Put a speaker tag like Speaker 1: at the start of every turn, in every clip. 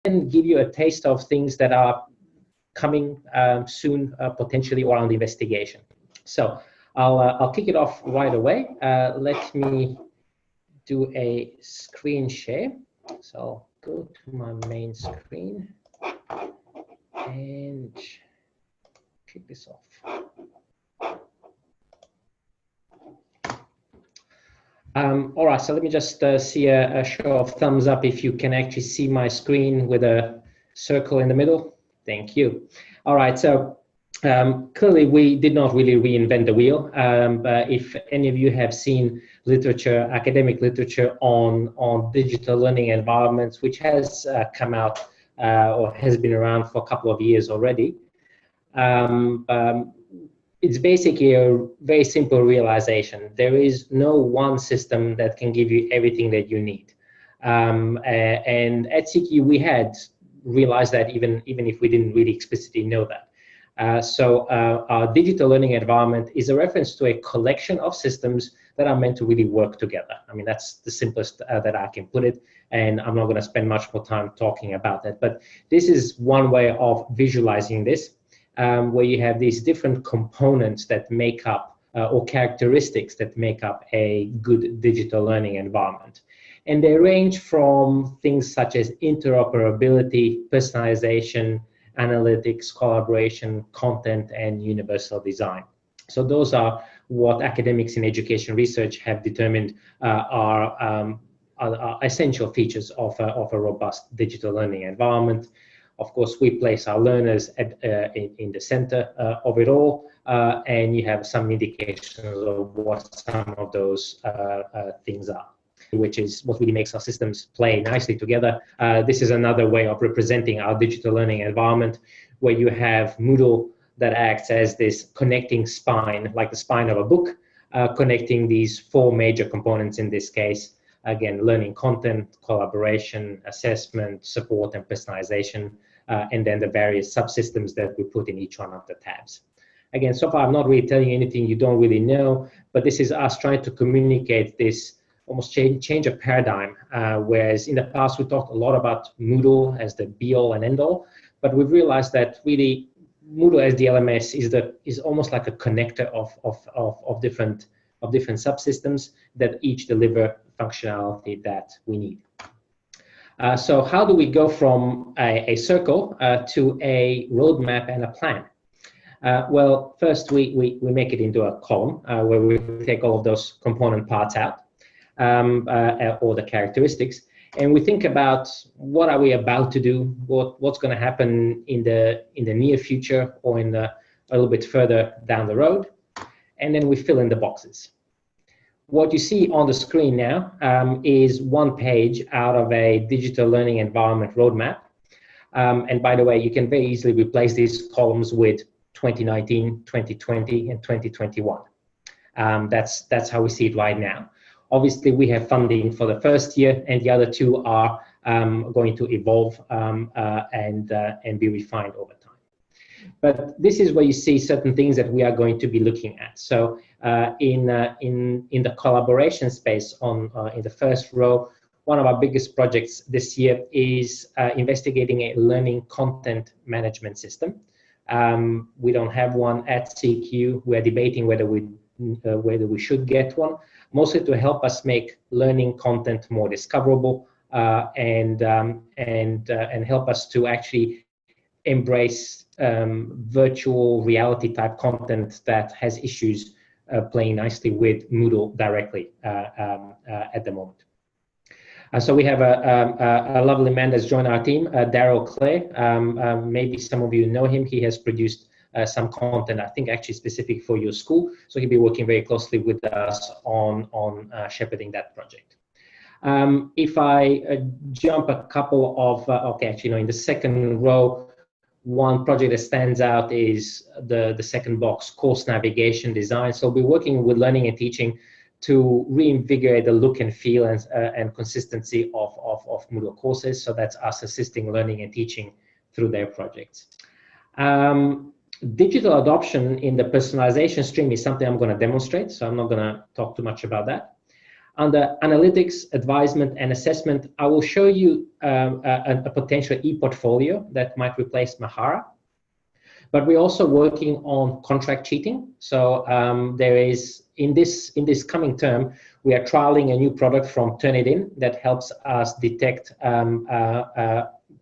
Speaker 1: give you a taste of things that are coming soon, potentially, or on the investigation. So I'll kick it off right away. Let me do a screen share. So I'll go to my main screen and kick this off. All right, so let me just see a show of thumbs up if you can actually see my screen with a circle in the middle. Thank you. All right, so clearly we did not really reinvent the wheel. But if any of you have seen literature, academic literature on digital learning environments, which has come out or has been around for a couple of years already, it's basically a very simple realization. There is no one system that can give you everything that you need. And at CQ, we had realized that even if we didn't really explicitly know that. So our digital learning environment is a reference to a collection of systems that are meant to really work together. I mean, that's the simplest that I can put it, and I'm not going to spend much more time talking about that. But this is one way of visualizing this. Where you have these different components that make up, or characteristics that make up a good digital learning environment. And they range from things such as interoperability, personalization, analytics, collaboration, content, and universal design. So those are what academics in education research have determined are essential features of a robust digital learning environment. Of course, we place our learners in the center of it all, and you have some indications of what some of those things are, which is what really makes our systems play nicely together. This is another way of representing our digital learning environment, where you have Moodle that acts as this connecting spine, like the spine of a book, connecting these four major components in this case. Again, learning content, collaboration, assessment, support, and personalization, and then the various subsystems that we put in each one of the tabs. Again, so far I'm not really telling you anything you don't really know, but this is us trying to communicate this almost change of paradigm, whereas in the past we talked a lot about Moodle as the be-all and end-all, but we've realized that really Moodle as the LMS is almost like a connector of different subsystems that each deliver functionality that we need. So how do we go from a circle to a roadmap and a plan? Well, first we make it into a column where we take all of those component parts out, or the characteristics, and we think about what are we about to do, what's going to happen in the near future or a little bit further down the road, and then we fill in the boxes. What you see on the screen now is one page out of a digital learning environment roadmap. And by the way, you can very easily replace these columns with 2019, 2020, and 2021. That's how we see it right now. Obviously, we have funding for the first year, and the other two are going to evolve and be refined over time. But this is where you see certain things that we are going to be looking at. So in the collaboration space in the first row, one of our biggest projects this year is investigating a learning content management system. We don't have one at CQ. We're debating whether we should get one, mostly to help us make learning content more discoverable and help us to actually embrace virtual reality type content that has issues playing nicely with Moodle directly at the moment. So we have a lovely man that's joined our team, Daryl Clay. Maybe some of you know him. He has produced some content, I think actually specific for your school. So he'll be working very closely with us on shepherding that project. If I jump a couple of, in the second row, one project that stands out is the second box, course navigation design. So we're working with learning and teaching to reinvigorate the look and feel and consistency of Moodle courses. So that's us assisting learning and teaching through their projects. Digital adoption in the personalization stream is something I'm going to demonstrate, so I'm not going to talk too much about that. Under analytics, advisement, and assessment, I will show you a potential e-portfolio that might replace Mahara. But we're also working on contract cheating. So there is, in this coming term, we are trialing a new product from Turnitin that helps us detect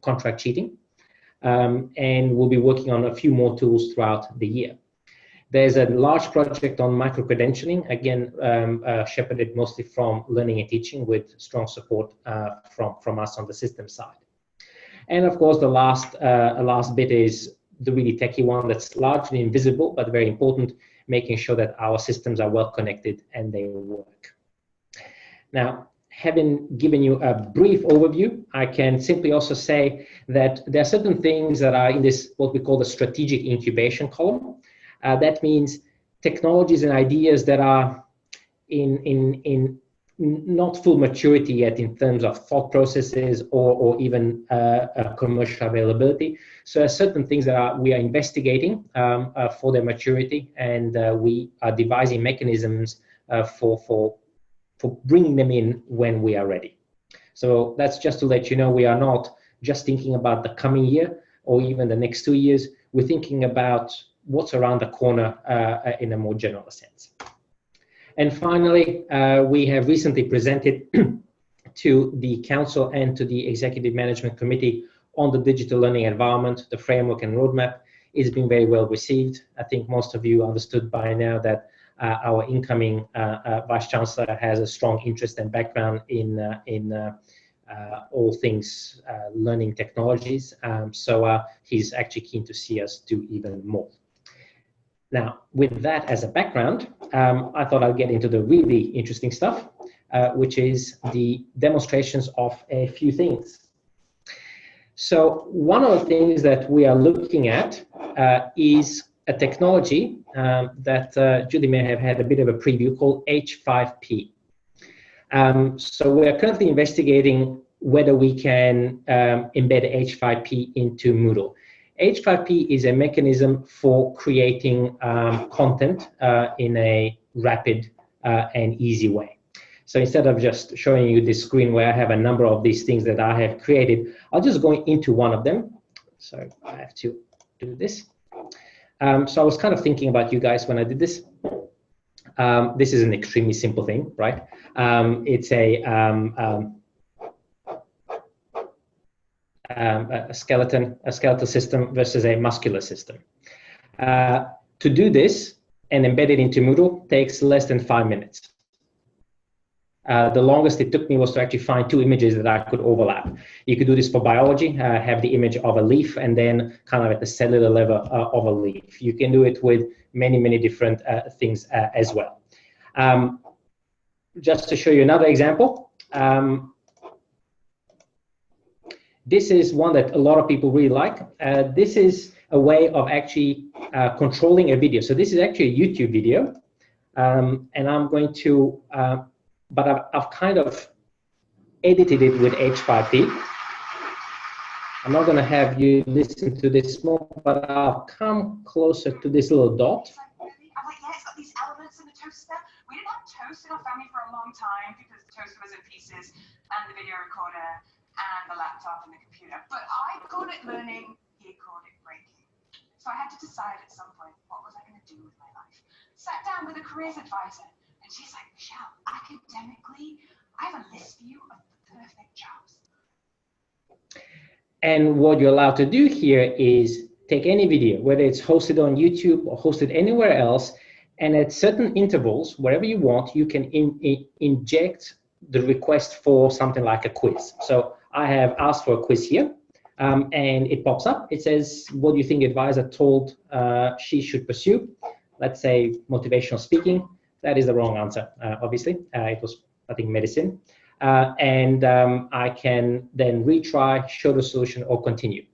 Speaker 1: contract cheating. And we'll be working on a few more tools throughout the year. There's a large project on micro-credentialing, again, shepherded mostly from learning and teaching with strong support from us on the system side. And of course, the last bit is the really techie one that's largely invisible, but very important, making sure that our systems are well connected and they work. Now, having given you a brief overview, I can simply also say that there are certain things that are in this, what we call the strategic incubation column. That means technologies and ideas that are in not full maturity yet in terms of thought processes or even commercial availability. So there are certain things that we are investigating for their maturity, and we are devising mechanisms for bringing them in when we are ready. So that's just to let you know, we are not just thinking about the coming year or even the next 2 years. We're thinking about what's around the corner in a more general sense. And finally, we have recently presented to the Council and to the Executive Management Committee on the digital learning environment, the framework and roadmap. It's been very well received. I think most of you understood by now that our incoming Vice Chancellor has a strong interest and background in all things learning technologies. So he's actually keen to see us do even more. Now, with that as a background, I thought I'd get into the really interesting stuff, which is the demonstrations of a few things. So one of the things that we are looking at is a technology that Julie may have had a bit of a preview called H5P. So we are currently investigating whether we can embed H5P into Moodle. H5P is a mechanism for creating content in a rapid and easy way. So instead of just showing you this screen where I have a number of these things that I have created, I'll just go into one of them. So I have to do this. So I was kind of thinking about you guys when I did this. This is an extremely simple thing, right? It's a skeletal system versus a muscular system. To do this and embed it into Moodle takes less than 5 minutes. The longest it took me was to actually find 2 images that I could overlap. You could do this for biology, have the image of a leaf and then kind of at the cellular level of a leaf. You can do it with many, many different things as well. Just to show you another example, this is one that a lot of people really like. This is a way of actually controlling a video. So this is actually a YouTube video, and I'm going to, but I've kind of edited it with H5P. I'm not going to have you listen to this more, but I'll come closer to this little dot.
Speaker 2: I'm like, yeah, it's got these elements in the toaster. We didn't have toast in our family for a long time because the toaster was in pieces and the video recorder and the laptop and the computer. But I called it learning, he called it breaking. So I had to decide at some point, what was I going to do with my life? Sat down with a careers advisor, and she's like, Michelle, academically, I have a list for you of the perfect jobs.
Speaker 1: And what you're allowed to do here is take any video, whether it's hosted on YouTube or hosted anywhere else, and at certain intervals, wherever you want, you can inject the request for something like a quiz. So I have asked for a quiz here, and it pops up. It says, what do you think advisor told she should pursue? Let's say motivational speaking. That is the wrong answer, obviously. It was, I think, medicine. And I can then retry, show the solution, or continue.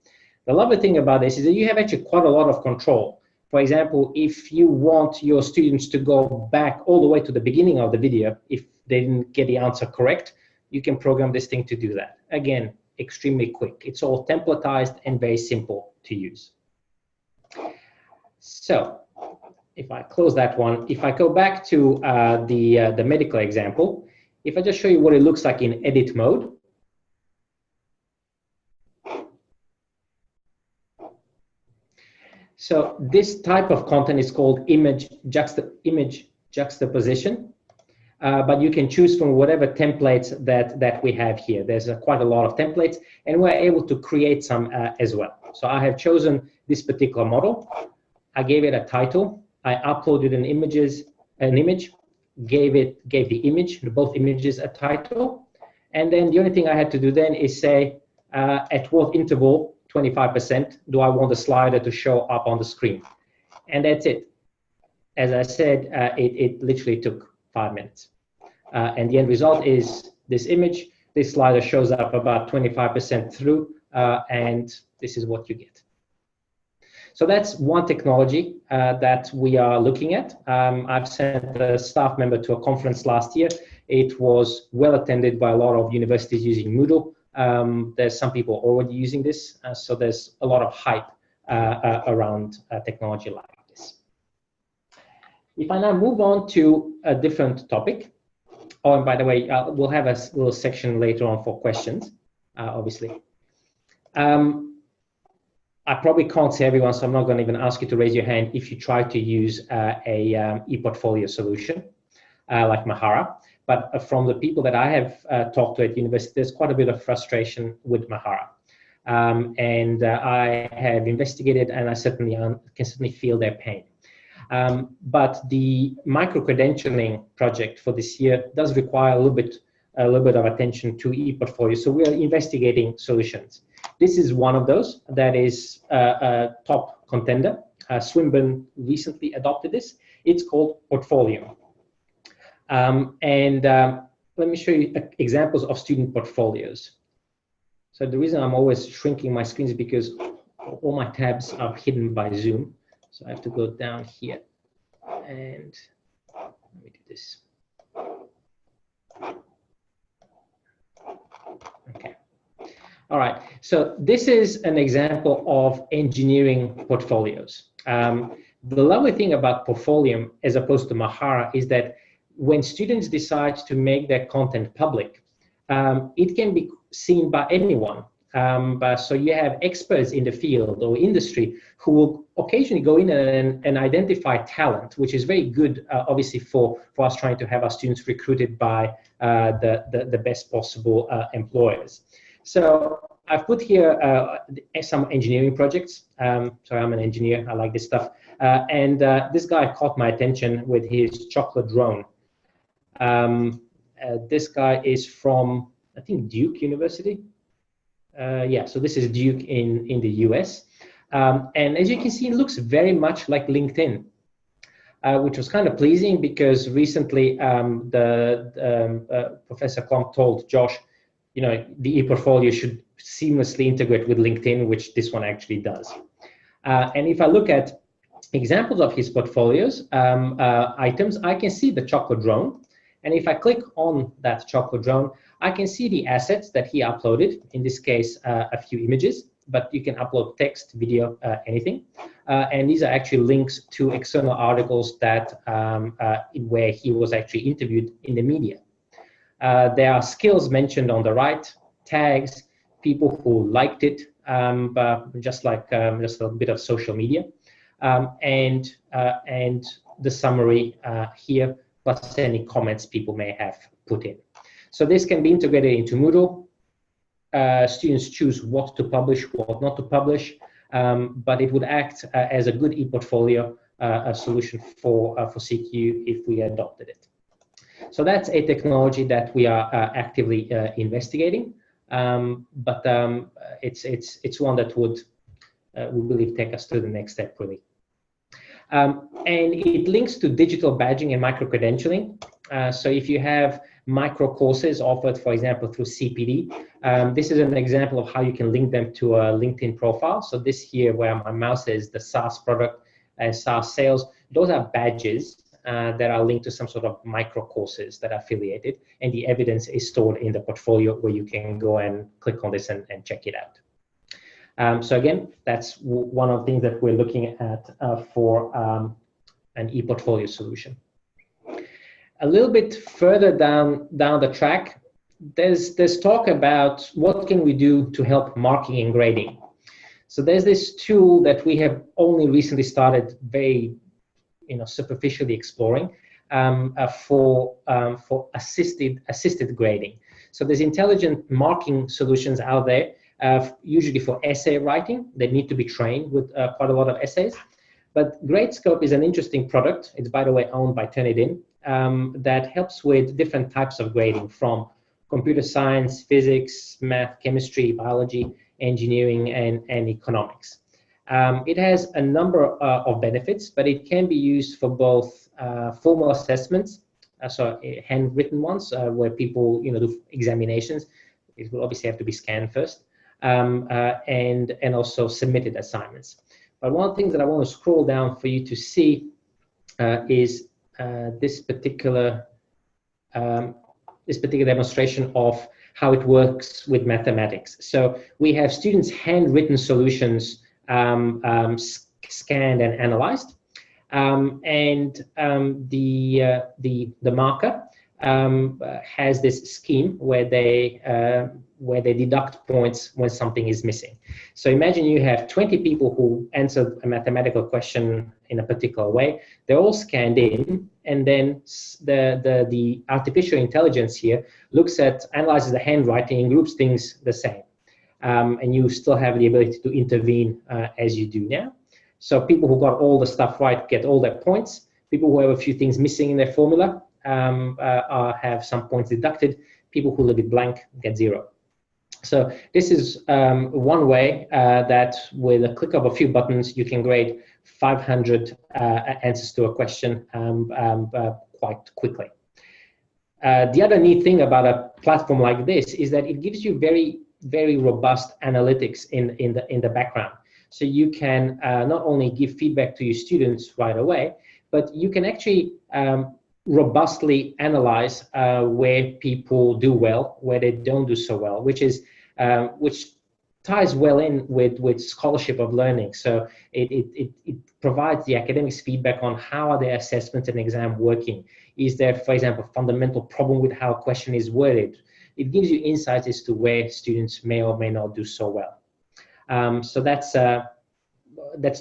Speaker 1: The lovely thing about this is that you have actually quite a lot of control. For example, if you want your students to go back all the way to the beginning of the video, if they didn't get the answer correct, you can program this thing to do that. Again, extremely quick. It's all templatized and very simple to use. So if I close that one, if I go back to the medical example, If I just show you what it looks like in edit mode, so this type of content is called image juxtaposition, but you can choose from whatever templates that we have here. There's quite a lot of templates, and we're able to create some as well. So I have chosen this particular model. I gave it a title. I uploaded an image, gave the image, both images, a title, and then the only thing I had to do then is say at what interval, 25%, do I want the slider to show up on the screen, and that's it. As I said, it literally took 5 minutes, and the end result is this image. This slider shows up about 25% through, and this is what you get. So that's one technology that we are looking at. I've sent a staff member to a conference last year. It was well attended by a lot of universities using Moodle. There's some people already using this, so there's a lot of hype around technology like this. If I now move on to a different topic, oh, and by the way, we'll have a little section later on for questions, obviously. I probably can't see everyone, so I'm not going to even ask you to raise your hand if you try to use a e-portfolio solution like Mahara. But from the people that I have talked to at university, there's quite a bit of frustration with Mahara. And I have investigated, and I certainly can certainly feel their pain. But the micro-credentialing project for this year does require a little bit of attention to e-portfolio. So we are investigating solutions. This is one of those that is a top contender. Swinburne recently adopted this. It's called Portfolio. Let me show you examples of student portfolios. So the reason I'm always shrinking my screen is because all my tabs are hidden by Zoom. So I have to go down here, and let me do this. Okay. All right. So this is an example of engineering portfolios. The lovely thing about Portfolio, as opposed to Mahara, is that when students decide to make their content public, it can be seen by anyone. So you have experts in the field or industry who will occasionally go in and identify talent, which is very good, obviously, for us trying to have our students recruited by the best possible employers. So I've put here some engineering projects. Sorry, I'm an engineer. I like this stuff. This guy caught my attention with his chocolate drone. This guy is from, I think, Duke University. Yeah, so this is Duke in the US. And as you can see, it looks very much like LinkedIn, which was kind of pleasing because recently Professor Klump told Josh, you know, the e-portfolio should seamlessly integrate with LinkedIn, which this one actually does. And if I look at examples of his portfolios items, I can see the chocolate drone. And if I click on that chocolate drone, I can see the assets that he uploaded, in this case, a few images, but you can upload text, video, anything. And these are actually links to external articles that where he was actually interviewed in the media. There are skills mentioned on the right, tags, people who liked it, just a bit of social media, and the summary here, plus any comments people may have put in. So this can be integrated into Moodle. Students choose what to publish, what not to publish, but it would act as a good e-portfolio solution for CQ if we adopted it. So that's a technology that we are actively investigating, but it's one that would, we believe, take us to the next step, really. And it links to digital badging and micro-credentialing. So if you have micro courses offered, for example, through CPD, this is an example of how you can link them to a LinkedIn profile. So this here, where my mouse is, the SaaS product and SaaS sales, those are badges that are linked to some sort of micro courses that are affiliated, and the evidence is stored in the portfolio where you can go and click on this and check it out. So again, that's one of the things that we're looking at for an e-portfolio solution. A little bit further down the track, there's talk about what can we do to help marking and grading. So there's this tool that we have only recently started very, superficially exploring for assisted grading. So there's intelligent marking solutions out there, usually for essay writing. They need to be trained with quite a lot of essays. But Gradescope is an interesting product. It's, by the way, owned by Turnitin, that helps with different types of grading, from computer science, physics, math, chemistry, biology, engineering, and economics. It has a number of benefits, but it can be used for both formal assessments, so handwritten ones, where people do examinations. It will obviously have to be scanned first, and also submitted assignments. But one thing that I want to scroll down for you to see is this particular demonstration of how it works with mathematics. So we have students' handwritten solutions scanned and analyzed, and the marker has this scheme where they deduct points when something is missing. So imagine you have 20 people who answered a mathematical question in a particular way. They're all scanned in, and then the artificial intelligence here analyzes the handwriting and groups things the same. And you still have the ability to intervene as you do now. So people who got all the stuff right get all their points. People who have a few things missing in their formula have some points deducted. People who leave it blank get 0. So this is one way that with a click of a few buttons, you can grade 500 answers to a question quite quickly. The other neat thing about a platform like this is that it gives you very robust analytics in the background. So you can not only give feedback to your students right away, but you can actually robustly analyze where people do well, where they don't do so well, which ties well in with scholarship of learning. So it provides the academics feedback on how are their assessments and exam working. Is there, for example, a fundamental problem with how a question is worded? It gives you insights as to where students may or may not do so well. So that's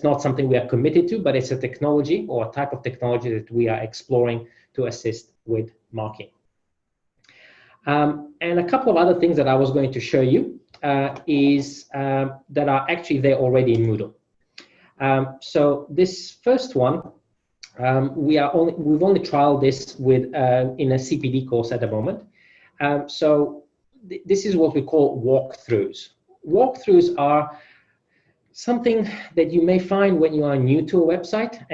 Speaker 1: not something we are committed to, but it's a technology or a type of technology that we are exploring to assist with marking. And a couple of other things that I was going to show you that are actually there already in Moodle. So this first one, we've only trialed this with in a CPD course at the moment. So this is what we call walkthroughs. Walkthroughs are something that you may find when you are new to a website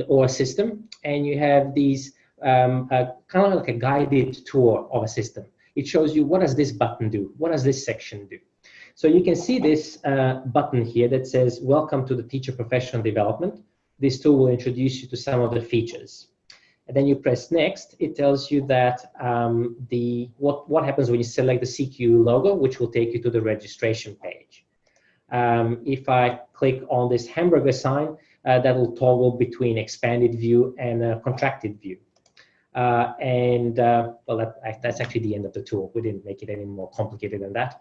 Speaker 1: or a system, and you have these kind of like a guided tour of a system. It shows you, what does this button do? What does this section do? So you can see this button here that says, welcome to the teacher professional development. This tool will introduce you to some of the features. And then you press next. It tells you that what happens when you select the CQ logo, which will take you to the registration page. If I click on this hamburger sign, that will toggle between expanded view and contracted view. Well, that's actually the end of the tool. We didn't make it any more complicated than that.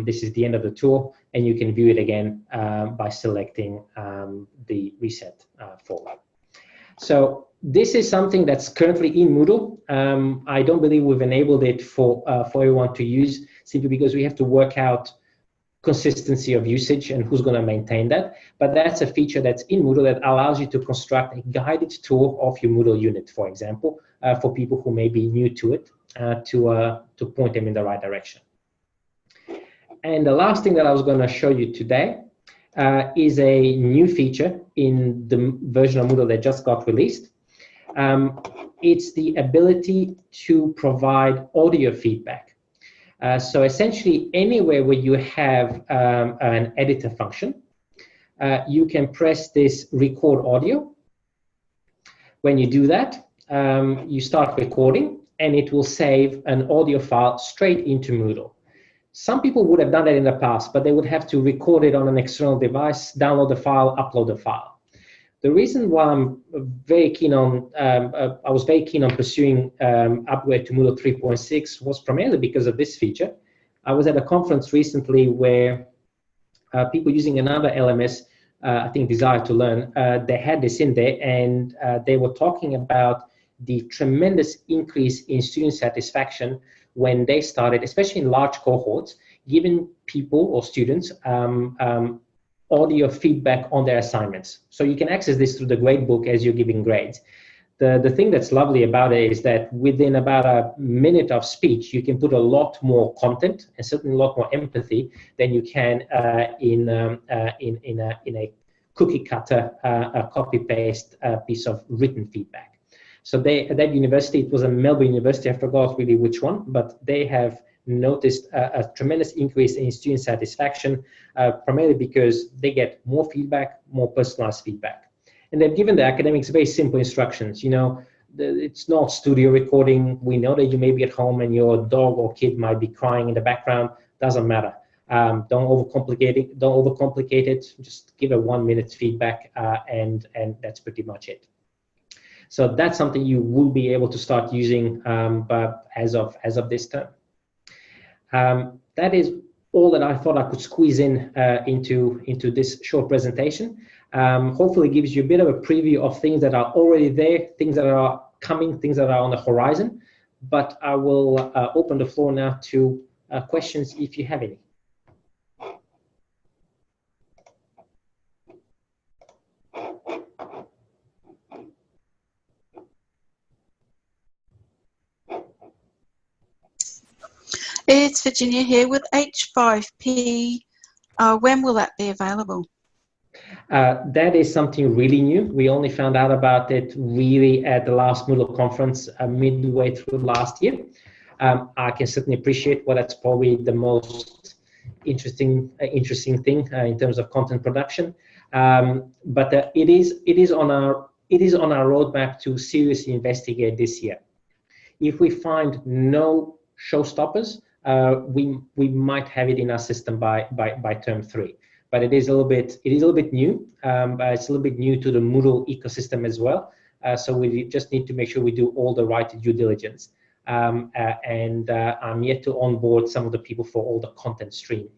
Speaker 1: This is the end of the tool, and you can view it again by selecting the reset forward. So this is something that's currently in Moodle. I don't believe we've enabled it for everyone to use, simply because we have to work out consistency of usage and who's going to maintain that. But that's a feature that's in Moodle that allows you to construct a guided tour of your Moodle unit, for example, for people who may be new to it, to point them in the right direction. And the last thing that I was going to show you today is a new feature in the version of Moodle that just got released. It's the ability to provide audio feedback. So essentially, anywhere where you have an editor function, you can press this record audio. When you do that, you start recording, and it will save an audio file straight into Moodle. Some people would have done that in the past, but they would have to record it on an external device, download the file, upload the file. The reason why I'm very keen on, I was very keen on pursuing upgrade to Moodle 3.6 was primarily because of this feature. I was at a conference recently where people using another LMS, I think Desire to Learn, they had this in there, and they were talking about the tremendous increase in student satisfaction when they started, especially in large cohorts, giving people or students audio feedback on their assignments. So you can access this through the gradebook as you're giving grades. The thing that's lovely about it is that within about a minute of speech, you can put a lot more content and certainly a lot more empathy than you can in a cookie cutter, copy paste piece of written feedback. So at that university, it was a Melbourne University, I forgot really which one, but they have noticed a tremendous increase in student satisfaction, primarily because they get more feedback, more personalized feedback. And they've given the academics very simple instructions. You know, it's not studio recording. We know that you may be at home and your dog or kid might be crying in the background. Doesn't matter. Don't overcomplicate it. Don't overcomplicate it. Just give a 1 minute feedback, and that's pretty much it. So that's something you will be able to start using but as of this term. That is all that I thought I could squeeze in into this short presentation. Hopefully it gives you a bit of a preview of things that are already there, things that are coming, things that are on the horizon. But I will open the floor now to questions if you have any.
Speaker 3: It's Virginia here with H5P. When will that be available?
Speaker 1: That is something really new. We only found out about it really at the last Moodle conference midway through last year. I can certainly appreciate that's probably the most interesting thing in terms of content production. But it is on our roadmap to seriously investigate this year. If we find no showstoppers, we might have it in our system by term 3. But it is a little bit new. It's a little bit new to the Moodle ecosystem as well. So we just need to make sure we do all the right due diligence. And I'm yet to onboard some of the people for all the content stream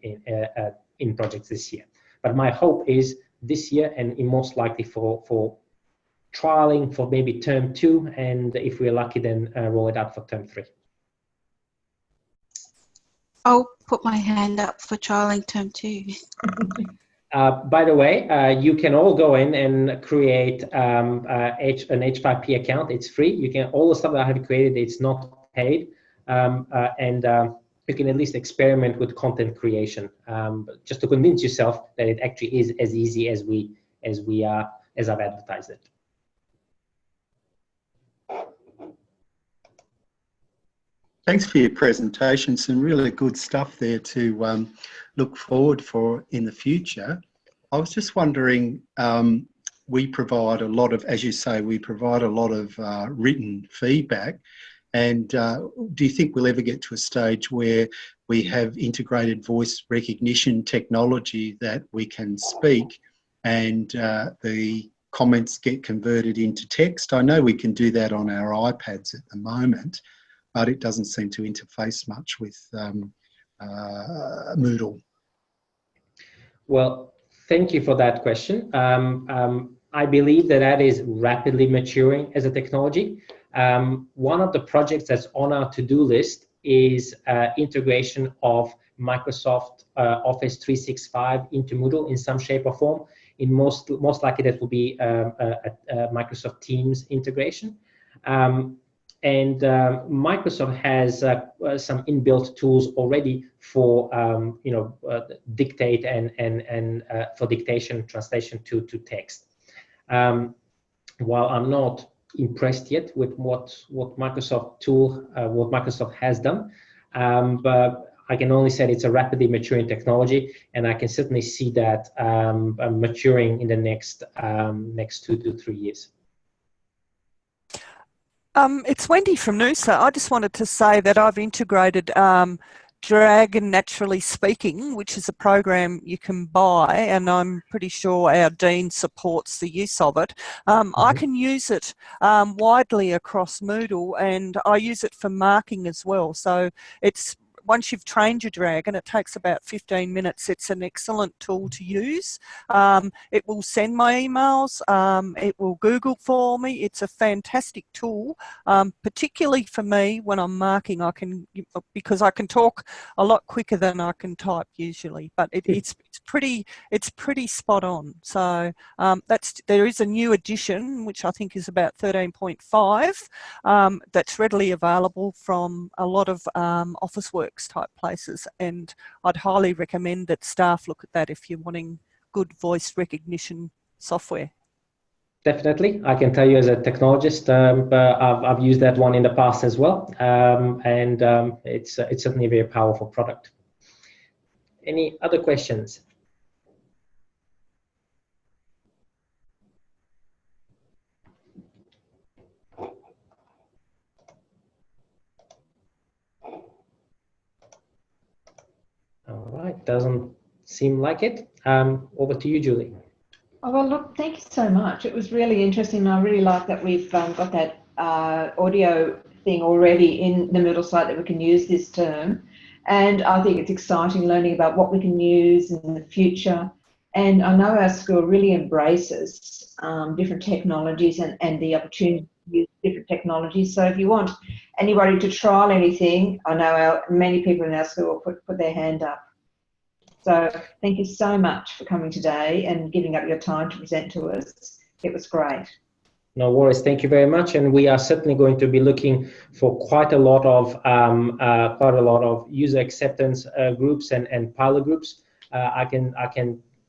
Speaker 1: in projects this year. But my hope is this year, and most likely for trialing for maybe term 2, and if we're lucky, then roll it out for term 3.
Speaker 3: I'll put my hand up for trialing term 2.
Speaker 1: By the way, you can all go in and create an H5P account. It's free. You can all the stuff that I have created. It's not paid, and you can at least experiment with content creation, just to convince yourself that it actually is as easy as I've advertised it.
Speaker 4: Thanks for your presentation. Some really good stuff there to look forward for in the future. I was just wondering, we provide a lot of, as you say, we provide a lot of written feedback. And do you think we'll ever get to a stage where we have integrated voice recognition technology that we can speak and the comments get converted into text? I know we can do that on our iPads at the moment, but it doesn't seem to interface much with Moodle. Well,
Speaker 1: thank you for that question. I believe that is rapidly maturing as a technology. One of the projects that's on our to-do list is integration of Microsoft Office 365 into Moodle in some shape or form. In most likely that will be a Microsoft Teams integration. And Microsoft has some inbuilt tools already for dictate and for dictation translation to text. While I'm not impressed yet with what Microsoft has done, but I can only say it's a rapidly maturing technology, and I can certainly see that maturing in the next 2 to 3 years.
Speaker 5: It's Wendy from Noosa. I just wanted to say that I've integrated Dragon Naturallyspeaking, which is a program you can buy, and I'm pretty sure our Dean supports the use of it. I can use it widely across Moodle, and I use it for marking as well. So it's, once you've trained your Dragon, it takes about 15 minutes. It's an excellent tool to use. It will send my emails. It will Google for me. It's a fantastic tool, particularly for me when I'm marking. Because I can talk a lot quicker than I can type usually, but it's pretty spot on. So there is a new edition, which I think is about 13.5, that's readily available from a lot of Officeworks type places, and I'd highly recommend that staff look at that if you're wanting good voice recognition software.
Speaker 1: Definitely, I can tell you as a technologist, I've used that one in the past as well, and it's certainly a very powerful product. Any other questions? All right, doesn't seem like it. Over to you, Julie.
Speaker 6: Oh, well, look, thank you so much. It was really interesting. I really like that we've got that audio thing already in the Moodle site that we can use this term. And I think it's exciting learning about what we can use in the future. And I know our school really embraces different technologies and the opportunity to use different technologies. So if you want anybody to trial anything, I know many people in our school will put their hand up. So thank you so much for coming today and giving up your time to present to us. It was great.
Speaker 1: No worries. Thank you very much. And we are certainly going to be looking for quite a lot of user acceptance groups and pilot groups.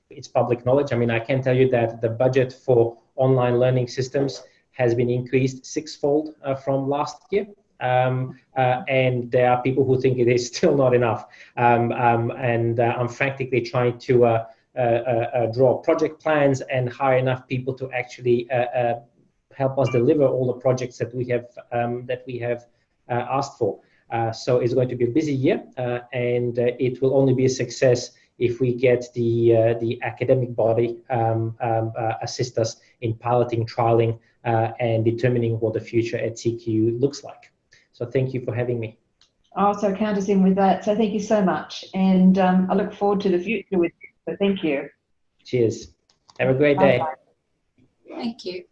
Speaker 1: It's public knowledge. I mean, I can tell you that the budget for online learning systems has been increased 6-fold from last year. And there are people who think it is still not enough. I'm frantically trying to draw project plans and hire enough people to actually help us deliver all the projects that we have asked for. So it's going to be a busy year, and it will only be a success if we get the academic body assist us in piloting, trialing, and determining what the future at CQ looks like. So thank you for having me.
Speaker 6: Oh, so count us in with that. So thank you so much. And I look forward to the future with you. So thank you.
Speaker 1: Cheers. Have a great day.
Speaker 6: Bye-bye.
Speaker 3: Thank you.